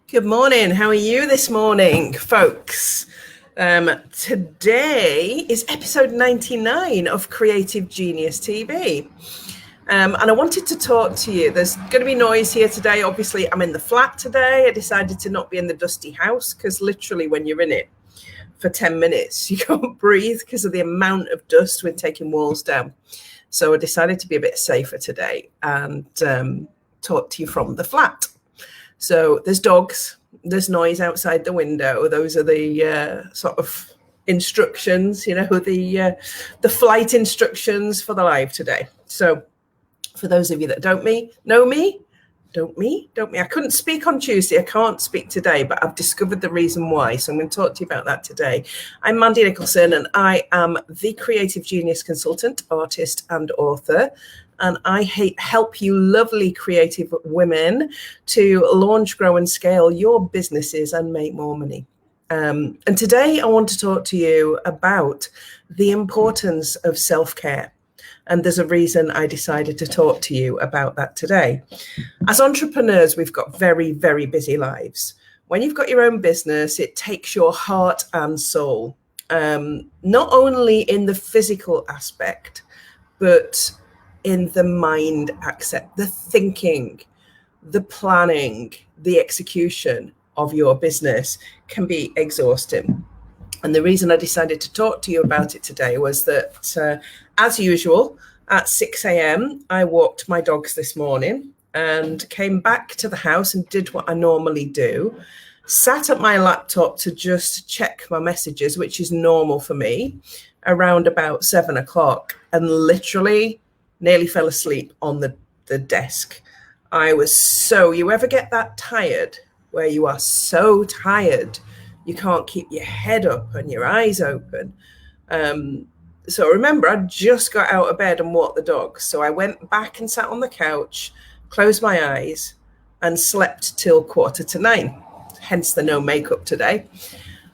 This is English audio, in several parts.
Good morning. How are you this morning, folks? Today is episode 99 of Creative Genius TV. And I wanted to talk to you. There's going to be noise here today. Obviously, I'm in the flat today. I decided to not be in the dusty house because literally when you're in it for 10 minutes, you can't breathe because of the amount of dust with taking walls down. So I decided to be a bit safer today and talk to you from the flat. So there's dogs, there's noise outside the window. Those are the sort of instructions, the flight instructions for the live today. So for those of you that don't know me. I couldn't speak on Tuesday. I can't speak today, but I've discovered the reason why. So I'm going to talk to you about that today. I'm Mandy Nicholson, and I am the Creative Genius Consultant, artist, and author. And I help you lovely creative women to launch, grow, and scale your businesses and make more money. And today I want to talk to you about the importance of self-care. And there's a reason I decided to talk to you about that today. As entrepreneurs, we've got very, very busy lives. When you've got your own business, it takes your heart and soul, not only in the physical aspect, but in the mind aspect, the thinking, the planning, the execution of your business can be exhausting. And the reason I decided to talk to you about it today was that, as usual, at 6 a.m., I walked my dogs this morning and came back to the house and did what I normally do, sat at my laptop to just check my messages, which is normal for me, around about 7 o'clock, and literally nearly fell asleep on the desk. You ever get that tired where you are so tired you can't keep your head up and your eyes open? So remember, I just got out of bed and walked the dogs. So I went back and sat on the couch, closed my eyes, and slept till 8:45. Hence the no makeup today.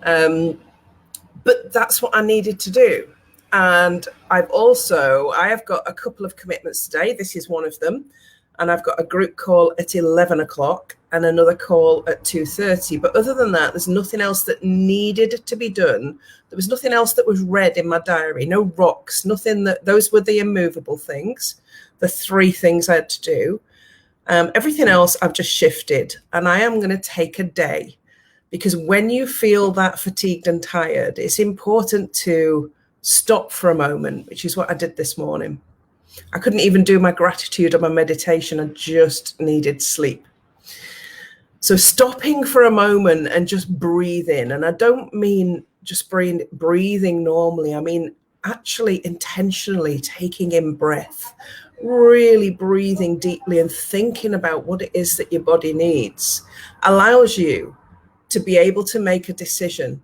But that's what I needed to do. And I have got a couple of commitments today. This is one of them. And I've got a group call at 11 o'clock and another call at 2:30. But other than that, there's nothing else that needed to be done. There was nothing else that was red in my diary, no rocks, nothing. Those were the immovable things, the 3 things I had to do. Everything else I've just shifted, and I am going to take a day, because when you feel that fatigued and tired, it's important to stop for a moment, which is what I did this morning. I couldn't even do my gratitude or my meditation. I just needed sleep. So stopping for a moment and just breathing. And I don't mean just breathing normally. I mean actually intentionally taking in breath, really breathing deeply and thinking about what it is that your body needs allows you to be able to make a decision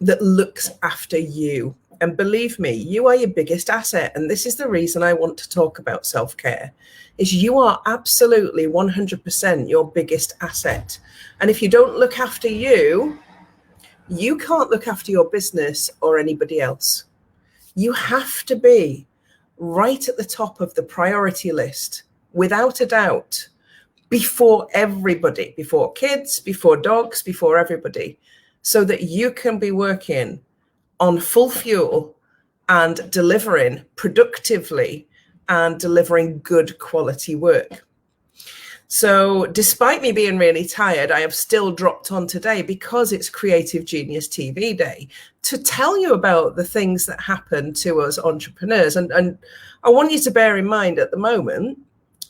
that looks after you. And believe me, you are your biggest asset. And this is the reason I want to talk about self-care, is you are absolutely 100% your biggest asset. And if you don't look after you, you can't look after your business or anybody else. You have to be right at the top of the priority list, without a doubt, before everybody, before kids, before dogs, before everybody, so that you can be working on full fuel and delivering productively and delivering good quality work. So despite me being really tired, I have still dropped on today because it's Creative Genius TV Day to tell you about the things that happen to us entrepreneurs. And I want you to bear in mind at the moment,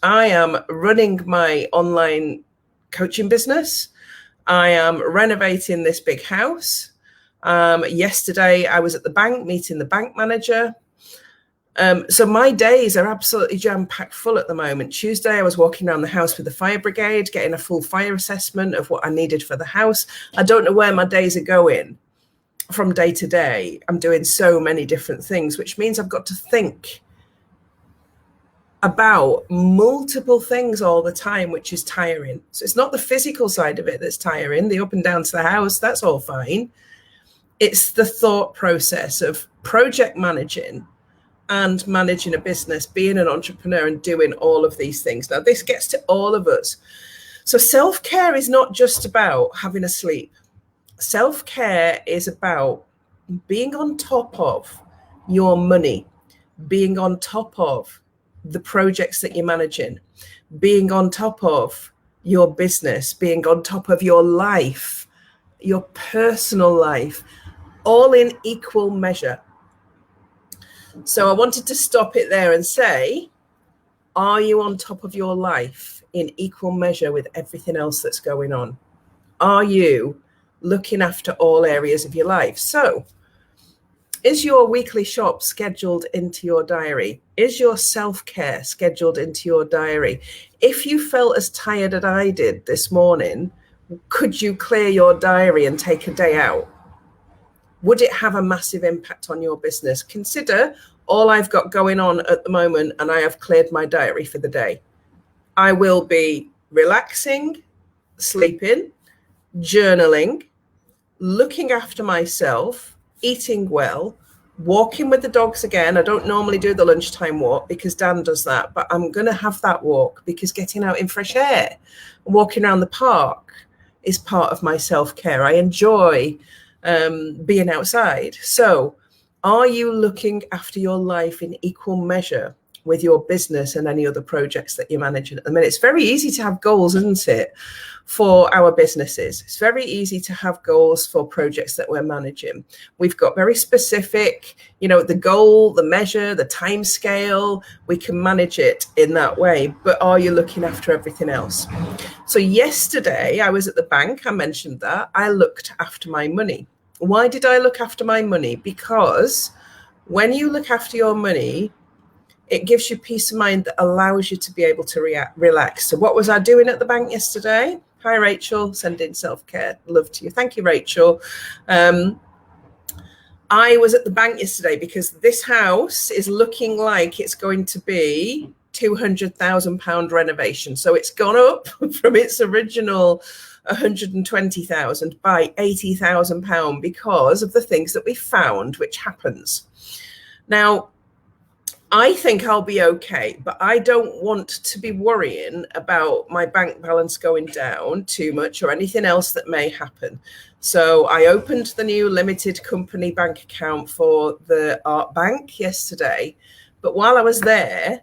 I am running my online coaching business. I am renovating this big house. Yesterday, I was at the bank meeting the bank manager. So my days are absolutely jam-packed full at the moment. Tuesday, I was walking around the house with the fire brigade, getting a full fire assessment of what I needed for the house. I don't know where my days are going from day to day. I'm doing so many different things, which means I've got to think about multiple things all the time, which is tiring. So it's not the physical side of it that's tiring. The up and down to the house, that's all fine. It's the thought process of project managing and managing a business, being an entrepreneur and doing all of these things. Now, this gets to all of us. So self-care is not just about having a sleep. Self-care is about being on top of your money, being on top of the projects that you're managing, being on top of your business, being on top of your life, your personal life, all in equal measure. So I wanted to stop it there and say, are you on top of your life in equal measure with everything else that's going on? Are you looking after all areas of your life? So, is your weekly shop scheduled into your diary? Is your self-care scheduled into your diary? If you felt as tired as I did this morning, could you clear your diary and take a day out? Would it have a massive impact on your business? Consider all I've got going on at the moment, and I have cleared my diary for the day. I will be relaxing, sleeping, journaling, looking after myself, eating well, walking with the dogs again. I don't normally do the lunchtime walk because Dan does that, but I'm going to have that walk because getting out in fresh air, walking around the park is part of my self-care. I enjoy being outside. So are you looking after your life in equal measure with your business and any other projects that you're managing at the minute? It's very easy to have goals, isn't it, for our businesses? It's very easy to have goals for projects that we're managing. We've got very specific, the goal, the measure, the time scale. We can manage it in that way. But are you looking after everything else? So yesterday I was at the bank. I mentioned that. I looked after my money. Why did I look after my money? Because when you look after your money, it gives you peace of mind that allows you to be able to relax. So what was I doing at the bank yesterday? Hi, Rachel, sending self-care love to you. Thank you, Rachel. I was at the bank yesterday because this house is looking like it's going to be £200,000 renovation. So it's gone up from its original 120,000 by £80,000 because of the things that we found, which happens. Now, I think I'll be okay, but I don't want to be worrying about my bank balance going down too much or anything else that may happen. So I opened the new limited company bank account for the Art Bank yesterday. But while I was there,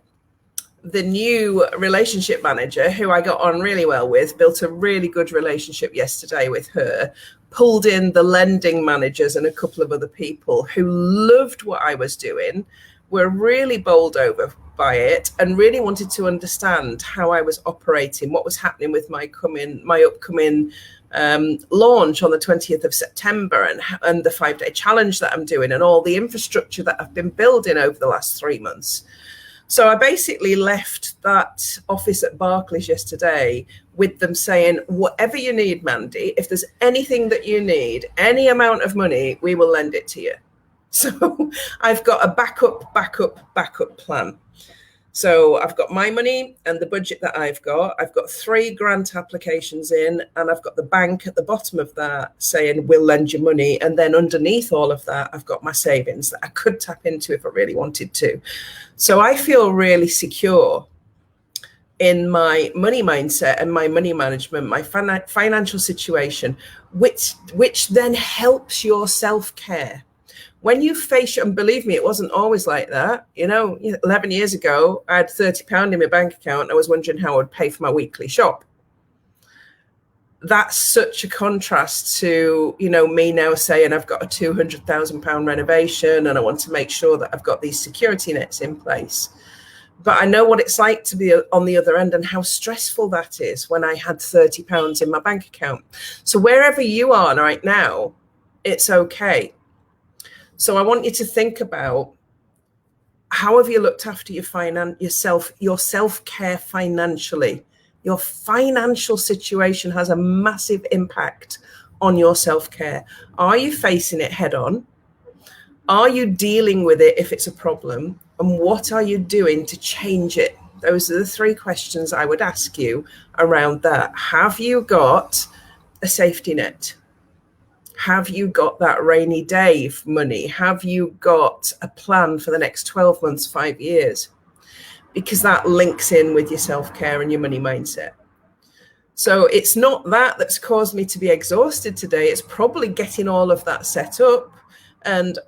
the new relationship manager, who I got on really well with, built a really good relationship yesterday with her, pulled in the lending managers and a couple of other people who loved what I was doing, were really bowled over by it, and really wanted to understand how I was operating, what was happening with my upcoming launch on the 20th of September and the 5-day challenge that I'm doing and all the infrastructure that I've been building over the last 3 months. So I basically left that office at Barclays yesterday with them saying, whatever you need, Mandy, if there's anything that you need, any amount of money, we will lend it to you. So I've got a backup plan. So I've got my money and the budget that I've got 3 grant applications in, and I've got the bank at the bottom of that saying, we'll lend you money. And then underneath all of that, I've got my savings that I could tap into if I really wanted to. So I feel really secure in my money mindset and my money management, my financial situation, which then helps your self-care. When you face, and believe me, it wasn't always like that. 11 years ago, I had £30 in my bank account. I was wondering how I would pay for my weekly shop. That's such a contrast to, me now saying I've got a £200,000 renovation and I want to make sure that I've got these security nets in place. But I know what it's like to be on the other end and how stressful that is when I had £30 in my bank account. So wherever you are right now, it's okay. So I want you to think about, how have you looked after your self-care financially? Your financial situation has a massive impact on your self-care. Are you facing it head on? Are you dealing with it if it's a problem? And what are you doing to change it? Those are the 3 questions I would ask you around that. Have you got a safety net? Have you got that rainy day money? Have you got a plan for the next 12 months, 5 years? Because that links in with your self-care and your money mindset. So it's not that that's caused me to be exhausted today. It's probably getting all of that set up and,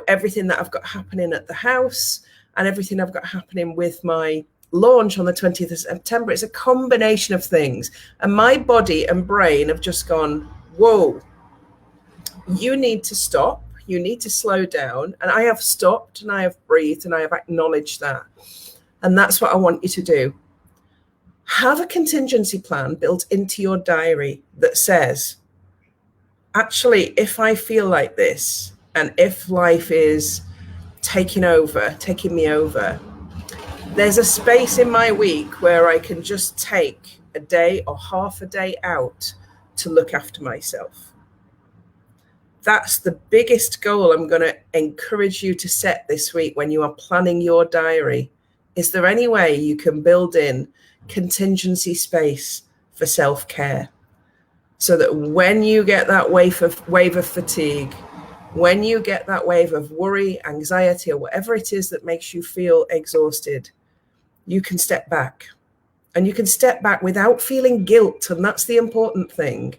everything that I've got happening at the house and everything I've got happening with my launch on the 20th of September. It's a combination of things. And my body and brain have just gone, whoa, you need to stop. You need to slow down. And I have stopped and I have breathed and I have acknowledged that. And that's what I want you to do. Have a contingency plan built into your diary that says, actually, if I feel like this, and if life is taking me over, there's a space in my week where I can just take a day or half a day out to look after myself. That's the biggest goal I'm going to encourage you to set this week when you are planning your diary. Is there any way you can build in contingency space for self-care so that when you get that wave of fatigue, when you get that wave of worry, anxiety, or whatever it is that makes you feel exhausted, you can step back, and you can step back without feeling guilt. And that's the important thing.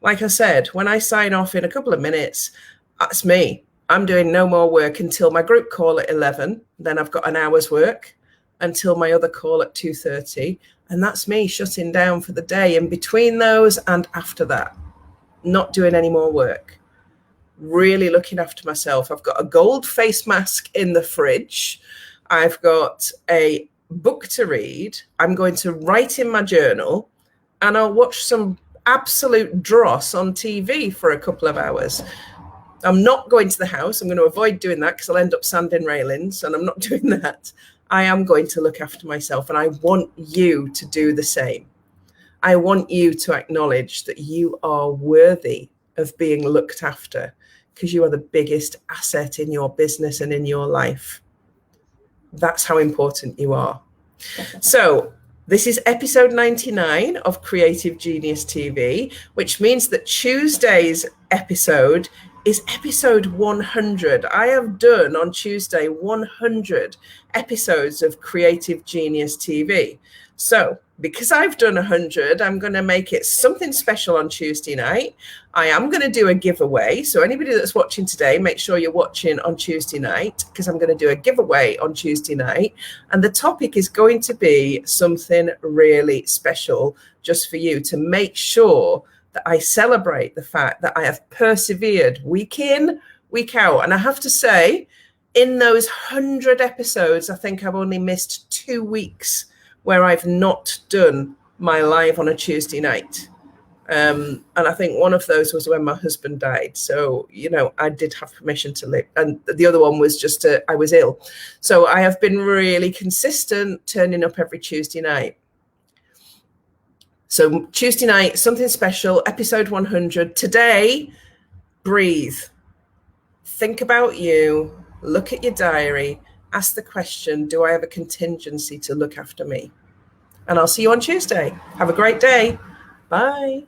Like I said, when I sign off in a couple of minutes, that's me. I'm doing no more work until my group call at 11. Then I've got an hour's work until my other call at 2:30. And that's me shutting down for the day. And between those and after that, not doing any more work, really looking after myself. I've got a gold face mask in the fridge. I've got a book to read. I'm going to write in my journal, and I'll watch some absolute dross on TV for a couple of hours. I'm not going to the house. I'm going to avoid doing that because I'll end up sanding railings, and I'm not doing that. I am going to look after myself, and I want you to do the same. I want you to acknowledge that you are worthy of being looked after because you are the biggest asset in your business and in your life. That's how important you are. So this is episode 99 of Creative Genius TV, which means that Tuesday's episode is episode 100. I have done on Tuesday 100 episodes of Creative Genius TV. So because I've done 100, I'm going to make it something special on Tuesday night. I am going to do a giveaway. So anybody that's watching today, make sure you're watching on Tuesday night, because I'm going to do a giveaway on Tuesday night. And the topic is going to be something really special just for you to make sure that I celebrate the fact that I have persevered week in, week out. And I have to say, in those 100 episodes, I think I've only missed 2 weeks where I've not done my live on a Tuesday night. And I think one of those was when my husband died. So, I did have permission to live. And the other one was just I was ill. So I have been really consistent turning up every Tuesday night. So Tuesday night, something special, episode 100. Today, breathe. Think about you. Look at your diary. Ask the question, do I have a contingency to look after me? And I'll see you on Tuesday. Have a great day. Bye.